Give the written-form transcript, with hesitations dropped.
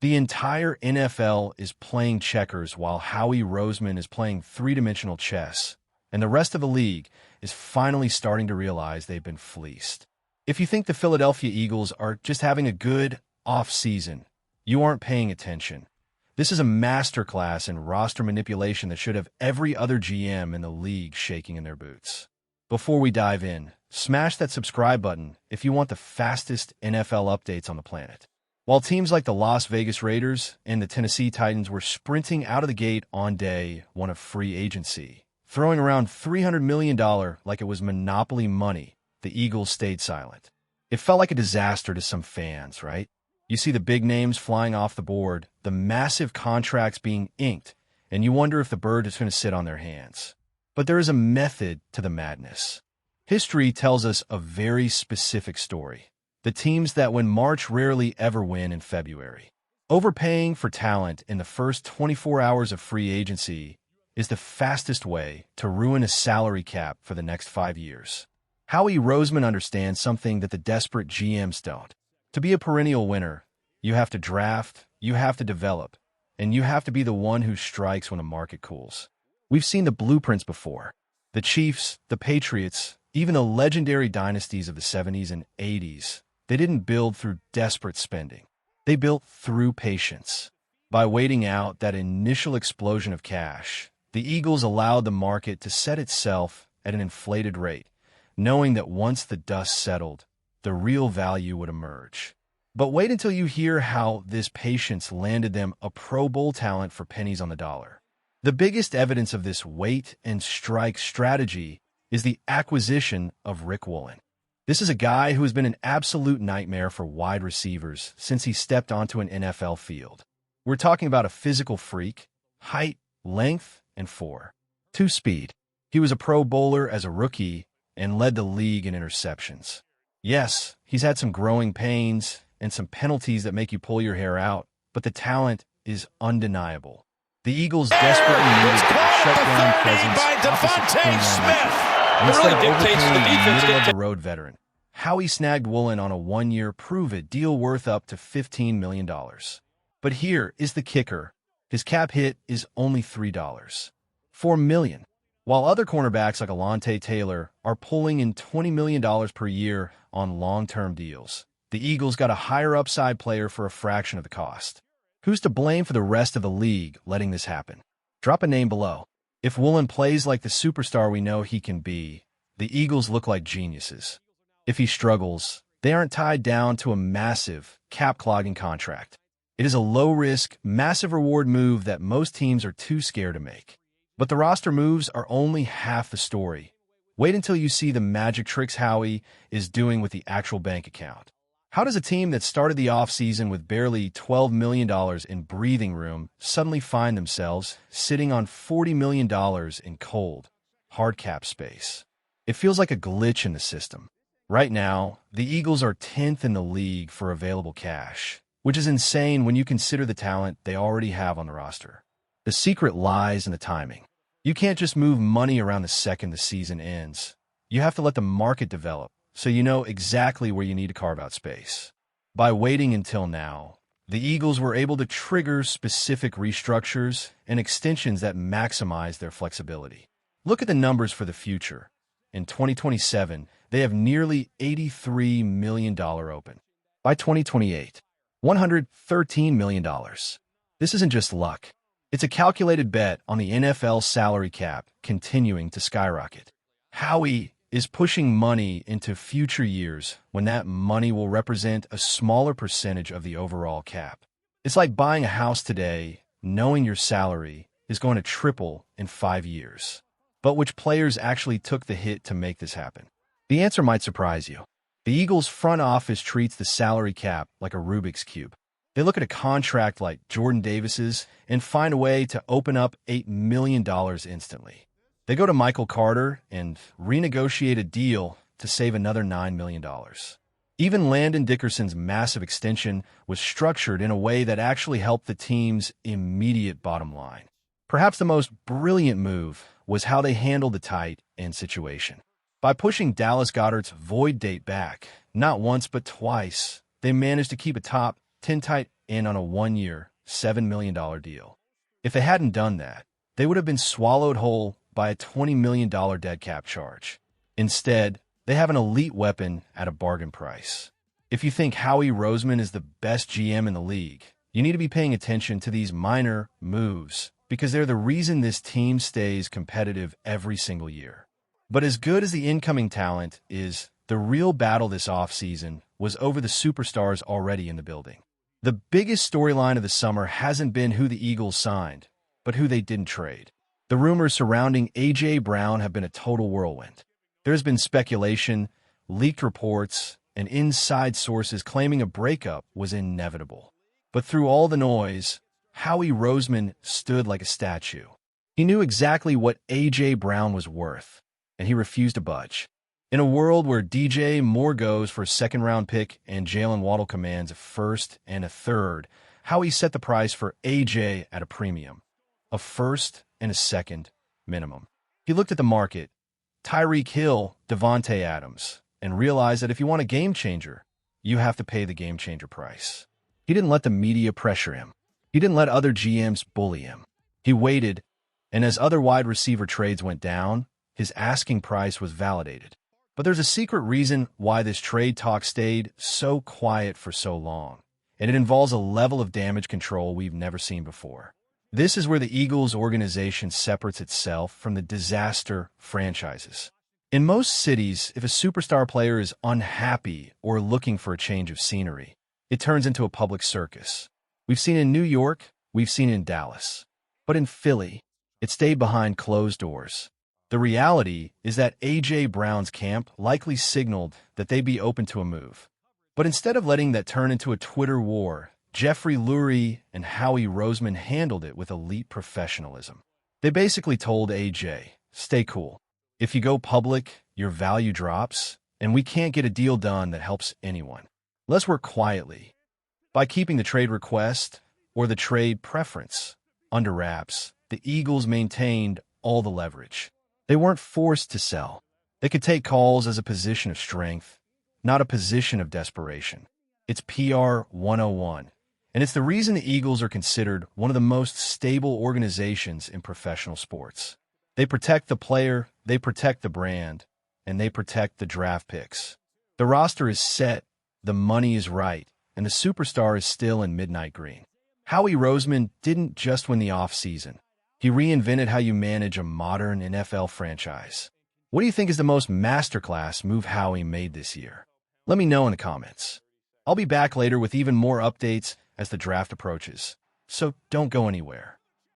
The entire NFL is playing checkers while Howie Roseman is playing three-dimensional chess, and the rest of the league is finally starting to realize they've been fleeced. If you think the Philadelphia Eagles are just having a good off-season, you aren't paying attention. This is a masterclass in roster manipulation that should have every other GM in the league shaking in their boots. Before we dive in, smash that subscribe button if you want the fastest NFL updates on the planet. While teams like the Las Vegas Raiders and the Tennessee Titans were sprinting out of the gate on day one of free agency, throwing around $300 million like it was monopoly money, the Eagles stayed silent. It felt like a disaster to some fans, right? You see the big names flying off the board, the massive contracts being inked, and you wonder if the bird is going to sit on their hands. But there is a method to the madness. History tells us a very specific story. The teams that win March rarely ever win in February. Overpaying for talent in the first 24 hours of free agency is the fastest way to ruin a salary cap for the next 5 years. Howie Roseman understands something that the desperate GMs don't. To be a perennial winner, you have to draft, you have to develop, and you have to be the one who strikes when the market cools. We've seen the blueprints before. The Chiefs, the Patriots, even the legendary dynasties of the 70s and 80s, they didn't build through desperate spending. They built through patience. By waiting out that initial explosion of cash, the Eagles allowed the market to set itself at an inflated rate, knowing that once the dust settled, the real value would emerge. But wait until you hear how this patience landed them a Pro Bowl talent for pennies on the dollar. The biggest evidence of this wait and strike strategy is the acquisition of Riq Woolen. This is a guy who has been an absolute nightmare for wide receivers since he stepped onto an NFL field. We're talking about a physical freak, height, length, and 4.2 speed. He was a Pro Bowler as a rookie and led the league in interceptions. Yes, he's had some growing pains and some penalties that make you pull your hair out, but the talent is undeniable. The Eagles desperately needed a shutdown presence opposite King instead of overpaying a middle-of-the-road veteran. Howie snagged Woolen on a one-year prove-it deal worth up to $15 million. But here is the kicker. His cap hit is only $3. $4 million. While other cornerbacks like Alontae Taylor are pulling in $20 million per year on long-term deals, the Eagles got a higher upside player for a fraction of the cost. Who's to blame for the rest of the league letting this happen? Drop a name below. If Woolen plays like the superstar we know he can be, the Eagles look like geniuses. If he struggles, they aren't tied down to a massive, cap-clogging contract. It is a low-risk, massive-reward move that most teams are too scared to make. But the roster moves are only half the story. Wait until you see the magic tricks Howie is doing with the actual bank account. How does a team that started the offseason with barely $12 million in breathing room suddenly find themselves sitting on $40 million in cold, hard cap space? It feels like a glitch in the system. Right now, the Eagles are 10th in the league for available cash, which is insane when you consider the talent they already have on the roster. The secret lies in the timing. You can't just move money around the second the season ends. You have to let the market develop, so you know exactly where you need to carve out space. By waiting until now, the Eagles were able to trigger specific restructures and extensions that maximize their flexibility. Look at the numbers for the future. In 2027, they have nearly $83 million open. By 2028, $113 million. This isn't just luck. It's a calculated bet on the NFL salary cap continuing to skyrocket. Howie is pushing money into future years when that money will represent a smaller percentage of the overall cap. It's like buying a house today, knowing your salary is going to triple in 5 years. But which players actually took the hit to make this happen? The answer might surprise you. The Eagles' front office treats the salary cap like a Rubik's Cube. They look at a contract like Jordan Davis's and find a way to open up $8 million instantly. They go to Michael Carter and renegotiate a deal to save another $9 million. Even Landon Dickerson's massive extension was structured in a way that actually helped the team's immediate bottom line. Perhaps the most brilliant move was how they handled the tight end situation. By pushing Dallas Goedert's void date back, not once but twice, they managed to keep a top tight in on a 1-year, $7 million deal. If they hadn't done that, they would have been swallowed whole by a $20 million dead cap charge. Instead, they have an elite weapon at a bargain price. If you think Howie Roseman is the best GM in the league, you need to be paying attention to these minor moves because they're the reason this team stays competitive every single year. But as good as the incoming talent is, the real battle this offseason was over the superstars already in the building. The biggest storyline of the summer hasn't been who the Eagles signed, but who they didn't trade. The rumors surrounding A.J. Brown have been a total whirlwind. There's been speculation, leaked reports, and inside sources claiming a breakup was inevitable. But through all the noise, Howie Roseman stood like a statue. He knew exactly what A.J. Brown was worth, and he refused to budge. In a world where DJ Moore goes for a second-round pick and Jalen Waddle commands a first and a third, Howie set the price for A.J. at a premium, a first and a second minimum. He looked at the market, Tyreek Hill, Devontae Adams, and realized that if you want a game changer, you have to pay the game changer price. He didn't let the media pressure him. He didn't let other GMs bully him. He waited, and as other wide receiver trades went down, his asking price was validated. But there's a secret reason why this trade talk stayed so quiet for so long, and it involves a level of damage control we've never seen before. This is where the Eagles organization separates itself from the disaster franchises. In most cities, if a superstar player is unhappy or looking for a change of scenery, it turns into a public circus. We've seen it in New York, we've seen it in Dallas. But in Philly, it stayed behind closed doors. The reality is that A.J. Brown's camp likely signaled that they'd be open to a move. But instead of letting that turn into a Twitter war, Jeffrey Lurie and Howie Roseman handled it with elite professionalism. They basically told A.J., stay cool. If you go public, your value drops, and we can't get a deal done that helps anyone. Let's work quietly. By keeping the trade request, or the trade preference, under wraps, the Eagles maintained all the leverage. They weren't forced to sell. They could take calls as a position of strength, not a position of desperation. It's PR 101. And it's the reason the Eagles are considered one of the most stable organizations in professional sports. They protect the player, they protect the brand, and they protect the draft picks. The roster is set, the money is right, and the superstar is still in midnight green. Howie Roseman didn't just win the offseason. He reinvented how you manage a modern NFL franchise. What do you think is the most masterclass move Howie made this year? Let me know in the comments. I'll be back later with even more updates as the draft approaches, so don't go anywhere.